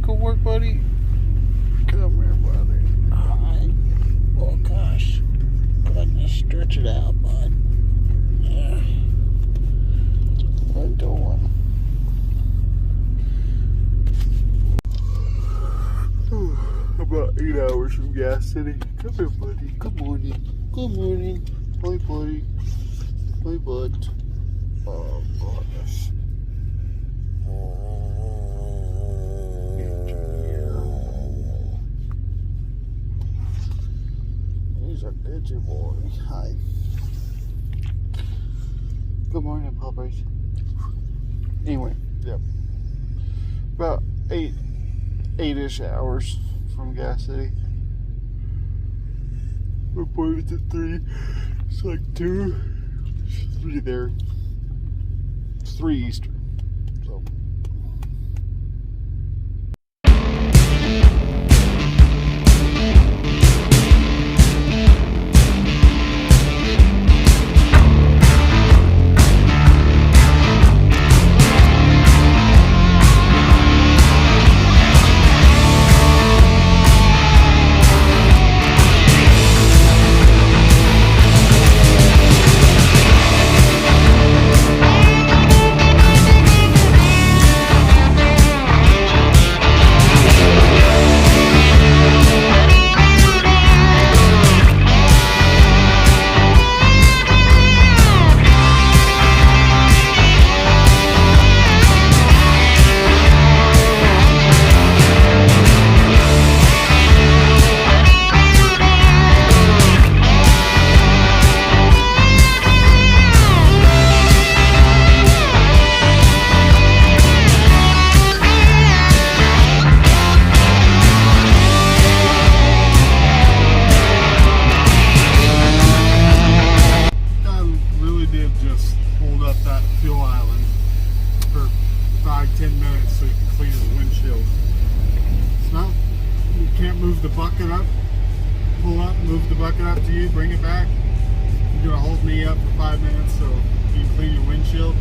go work, buddy? Come here, buddy. Oh gosh. Goodness, stretch it out, bud. Yeah. We're going. About 8 hours from Gas City. Come here, buddy. Good morning. Good morning. Hi, buddy. Hi, bud. Oh, goodness. He's a bitchy boy. Hi. Good morning, puppies. Anyway, yep. About 8-ish hours from Gas City. We're appointment's at 3. It's like 2. 3 there. It's 3 Eastern. So. Just hold up that fuel island for 5-10 minutes so you can clean the windshield. It's not, you can't move the bucket up, pull up, move the bucket up to you, bring it back. You're gonna hold me up for 5 minutes so you can clean your windshield.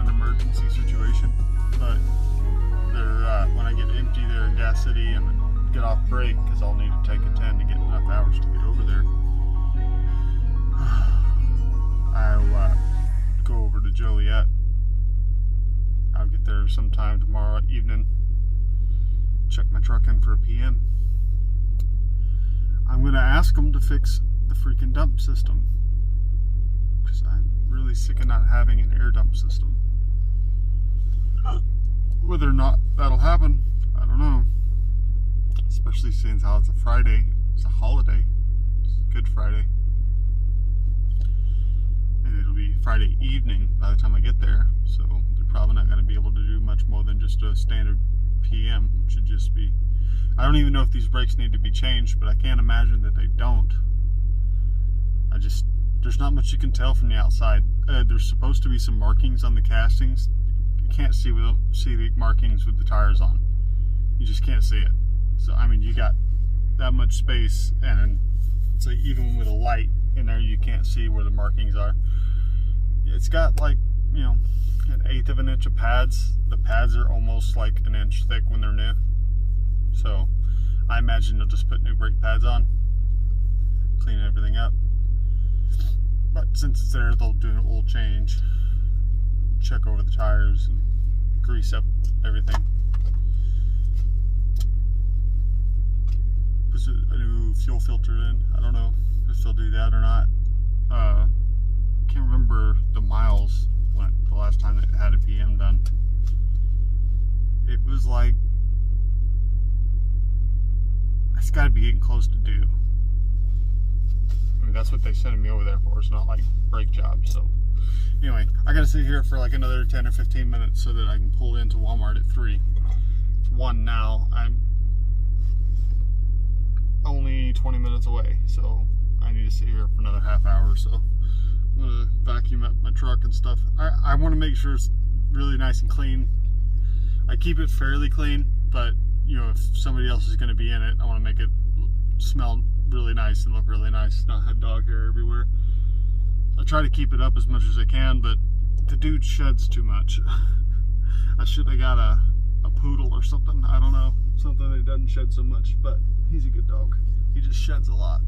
an emergency situation, but they're when I get empty there in Gas City and get off break, because I'll need to take a 10 to get enough hours to get over there. I'll go over to Joliet. I'll get there sometime tomorrow evening. Check my truck in for a PM. I'm going to ask them to fix the freaking dump system, because I'm really sick of not having an air dump system. Whether or not that'll happen, I don't know. Especially since how it's a Friday. It's a holiday. It's Good Friday. And it'll be Friday evening by the time I get there. So they're probably not going to be able to do much more than just a standard PM, which should just be... I don't even know if these brakes need to be changed, but I can't imagine that they don't. There's not much you can tell from the outside. There's supposed to be some markings on the castings. You can't see the markings with the tires on. You just can't see it. So, I mean, you got that much space, and it's like even with a light in there, you can't see where the markings are. It's got like, you know, 1/8 of an inch of pads. The pads are almost like an inch thick when they're new. So I imagine they'll just put new brake pads on, clean everything up. But since it's there, they'll do an oil change, check over the tires, and grease up everything. Put a new fuel filter in. I don't know if they'll do that or not. I can't remember the miles the last time they had a PM done. It was like, it's got to be getting close to due. I mean, that's what they sent me over there for. It's not like brake jobs. So anyway, I got to sit here for like another 10 or 15 minutes so that I can pull into Walmart at 3. It's 1 now. I'm only 20 minutes away, so I need to sit here for another half hour or so. I'm gonna vacuum up my truck and stuff. I want to make sure it's really nice and clean. I keep it fairly clean, but you know, if somebody else is going to be in it, I want to make it smell really nice and look really nice, not have dog hair everywhere. I try to keep it up as much as I can, but the dude sheds too much. I should have got a poodle or something. I don't know, something that doesn't shed so much, but he's a good dog. He just sheds a lot.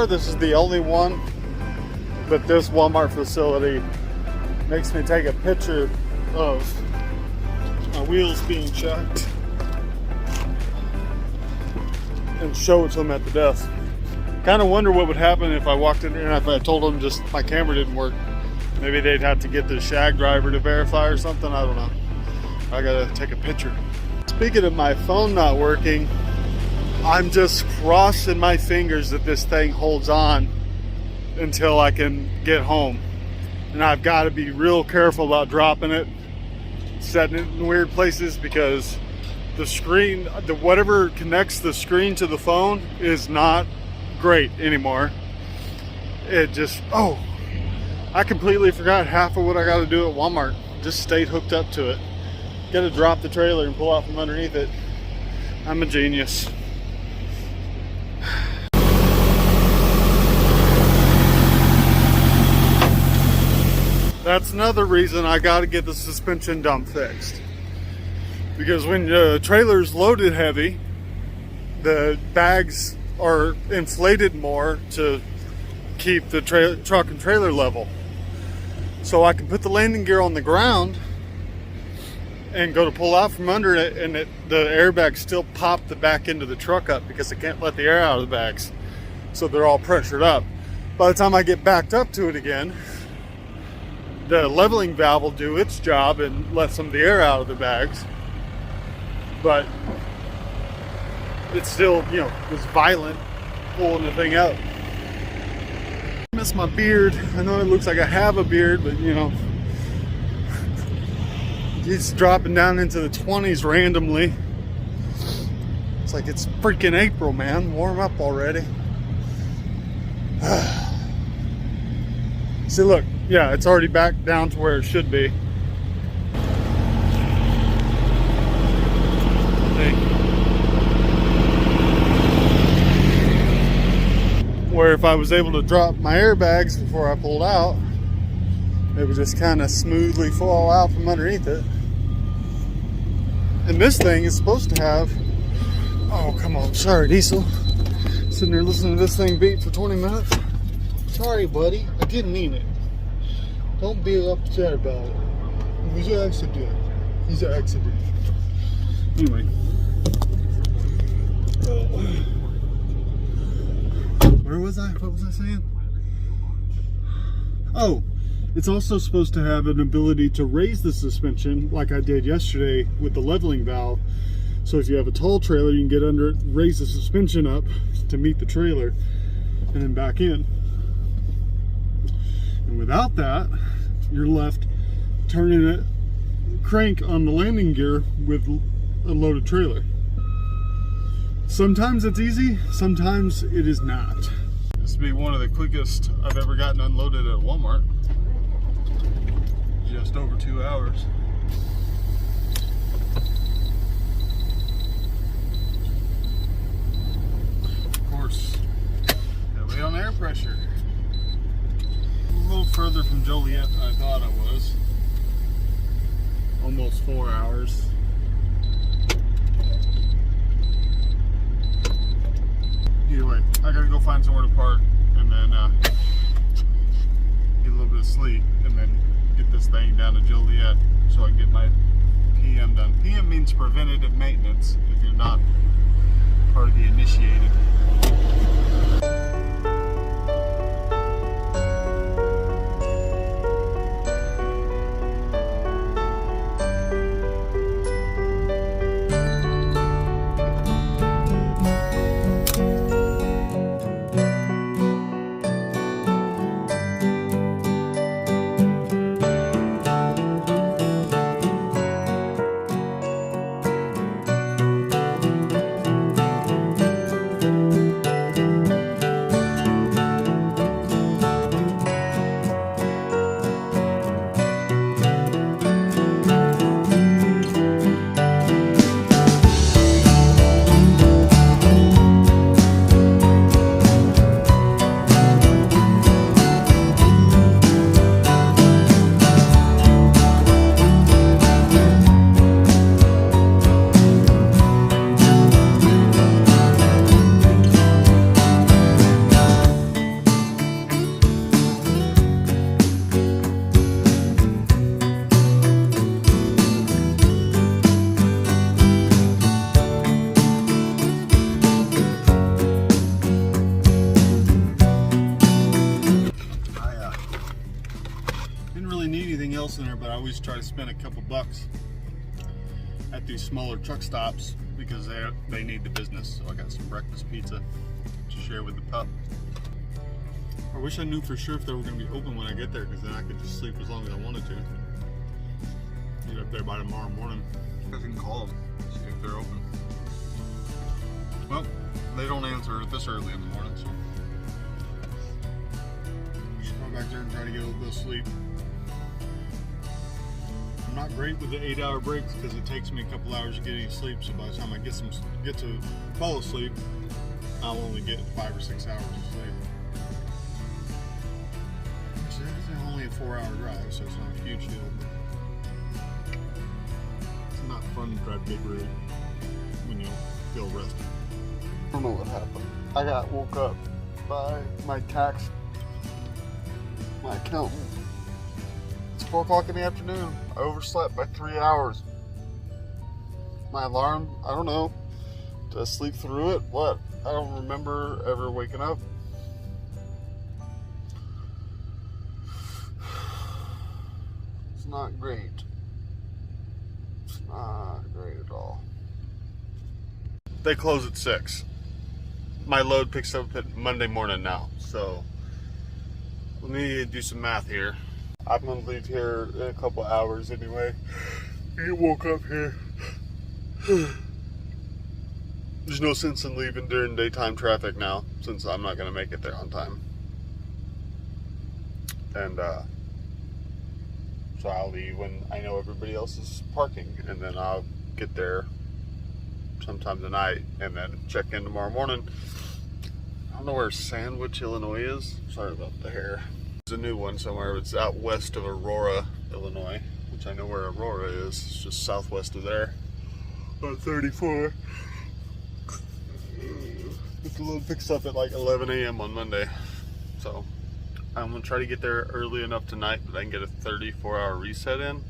This is the only one, but this Walmart facility makes me take a picture of my wheels being checked and show it to them at the desk. Kind of wonder what would happen if I walked in there and if I told them just my camera didn't work. Maybe they'd have to get the shag driver to verify or something. I don't know. I gotta take a picture. Speaking of my phone not working, I'm just crossing my fingers that this thing holds on until I can get home. And I've got to be real careful about dropping it, setting it in weird places, because the screen, whatever connects the screen to the phone is not great anymore. It just, oh, I completely forgot half of what I got to do at Walmart. Just stayed hooked up to it. Got to drop the trailer and pull out from underneath it. I'm a genius. That's another reason I got to get the suspension dump fixed. Because when the trailer's loaded heavy, the bags are inflated more to keep the truck and trailer level. So I can put the landing gear on the ground and go to pull out from under it, and the airbags still pop the back end of the truck up because I can't let the air out of the bags. So they're all pressured up. By the time I get backed up to it again, the leveling valve will do its job and let some of the air out of the bags. But it's still, you know, was violent pulling the thing out. I miss my beard. I know it looks like I have a beard, but you know, it's dropping down into the 20s randomly. It's like it's freaking April, man. Warm up already. See, look, yeah, it's already back down to where it should be. Where if I was able to drop my airbags before I pulled out, it would just kind of smoothly fall out from underneath it. And this thing is supposed to have, oh come on, sorry Diesel, sitting there listening to this thing beat for 20 minutes. Sorry buddy, I didn't mean it. Don't be upset about it. It was an accident. It's an accident. Anyway. Where was I? What was I saying? Oh, it's also supposed to have an ability to raise the suspension like I did yesterday with the leveling valve. So if you have a tall trailer, you can get under it, raise the suspension up to meet the trailer, and then back in. And without that, you're left turning it crank on the landing gear with a loaded trailer. Sometimes it's easy, sometimes it is not. This will be one of the quickest I've ever gotten unloaded at Walmart. Just over 2 hours. Of course, gotta wait on air pressure. A little further from Joliet than I thought I was. Almost 4 hours. Either way, I gotta go find somewhere to park and then get a little bit of sleep and then get this thing down to Joliet so I can get my PM done. PM means preventative maintenance if you're not part of the initiated. In there, but I always try to spend a couple bucks at these smaller truck stops because they need the business. So I got some breakfast pizza to share with the pup. I wish I knew for sure if they were going to be open when I get there, because then I could just sleep as long as I wanted to. Get up there by tomorrow morning. I can call them, see if they're open. Well, they don't answer this early in the morning, so just go back there and try to get a little bit of sleep. I'm not great with the 8-hour breaks because it takes me a couple hours to get any sleep. So by the time I get to fall asleep, I'll only get 5 or 6 hours of sleep. It's only a 4-hour drive, so it's not a huge deal. It's not fun to drive big rig when you feel rested. I don't know what happened. I got woke up by my accountant. It's 4 o'clock in the afternoon. I overslept by 3 hours. My alarm, I don't know. Did I sleep through it? What? I don't remember ever waking up. It's not great. It's not great at all. They close at 6. My load picks up at Monday morning now, so let me do some math here. I'm gonna leave here in a couple hours anyway. You woke up here. There's no sense in leaving during daytime traffic now, since I'm not gonna make it there on time. And so I'll leave when I know everybody else is parking, and then I'll get there sometime tonight and then check in tomorrow morning. I don't know where Sandwich, Illinois is. Sorry about the hair. There's a new one somewhere. It's out west of Aurora, Illinois, which I know where Aurora is. It's just southwest of there. About 34. The load picks up at like 11 a.m. on Monday. So I'm gonna try to get there early enough tonight that I can get a 34-hour reset in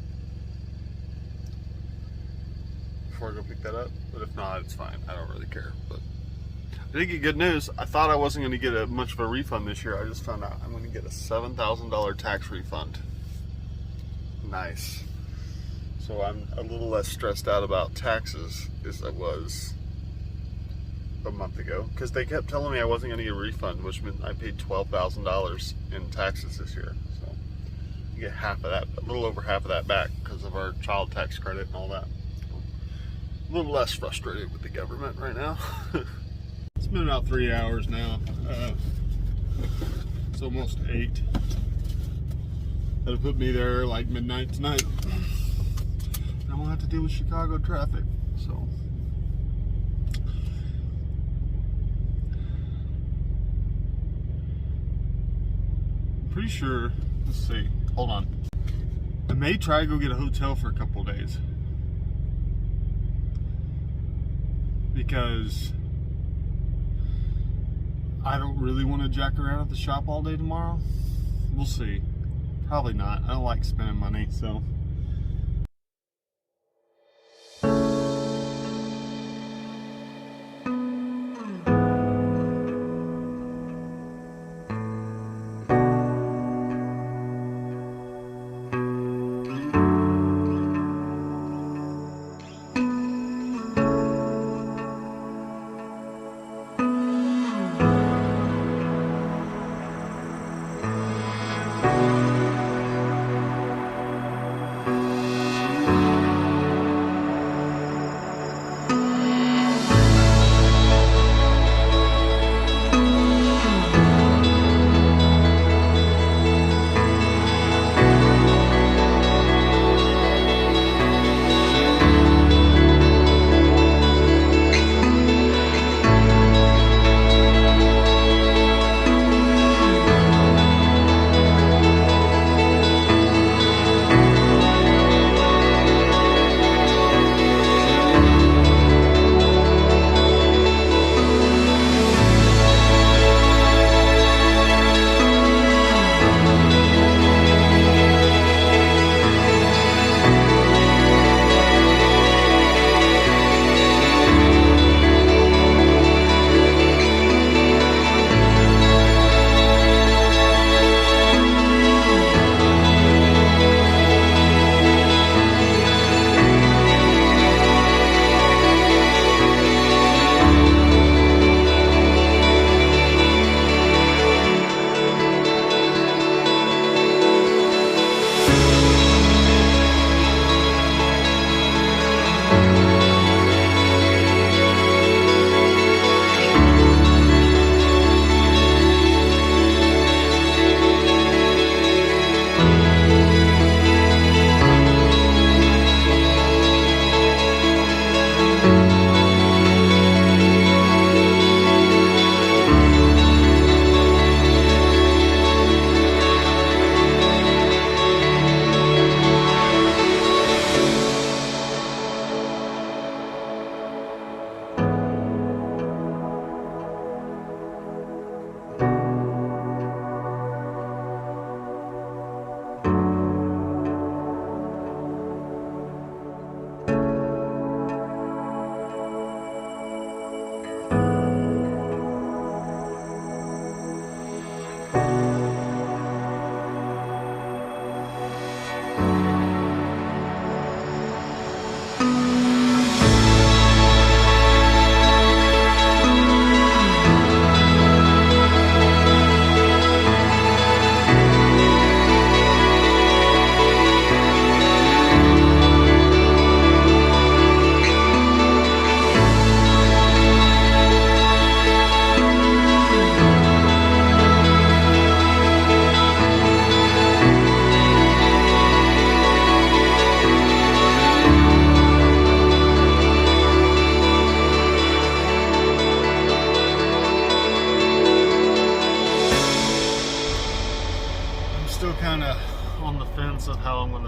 before I go pick that up. But if not, it's fine. I don't really care. But I did get good news. I thought I wasn't going to get much of a refund this year. I just found out I'm going to get a $7,000 tax refund. Nice. So I'm a little less stressed out about taxes as I was a month ago, because they kept telling me I wasn't going to get a refund, which meant I paid $12,000 in taxes this year. So you get half of that, a little over half of that back because of our child tax credit and all that. A little less frustrated with the government right now. It's been about 3 hours now. It's almost 8. That'll put me there like midnight tonight. And I'm gonna have to deal with Chicago traffic. So I'm pretty sure. Let's see. Hold on. I may try to go get a hotel for a couple of days, because I don't really want to jack around at the shop all day tomorrow. We'll see. Probably not. I don't like spending money, so.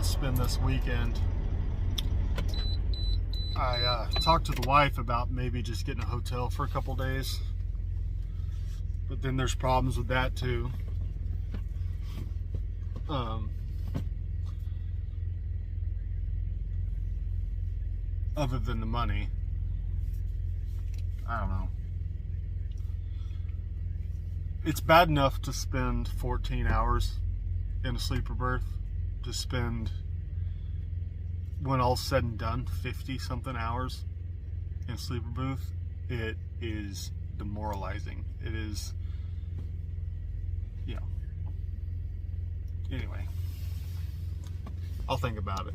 spend this weekend. I talked to the wife about maybe just getting a hotel for a couple days, but then there's problems with that too. Other than the money, I don't know. It's bad enough to spend 14 hours in a sleeper berth, to spend, when all's said and done, 50 something hours in a sleeper booth. It is demoralizing. It is, anyway, I'll think about it.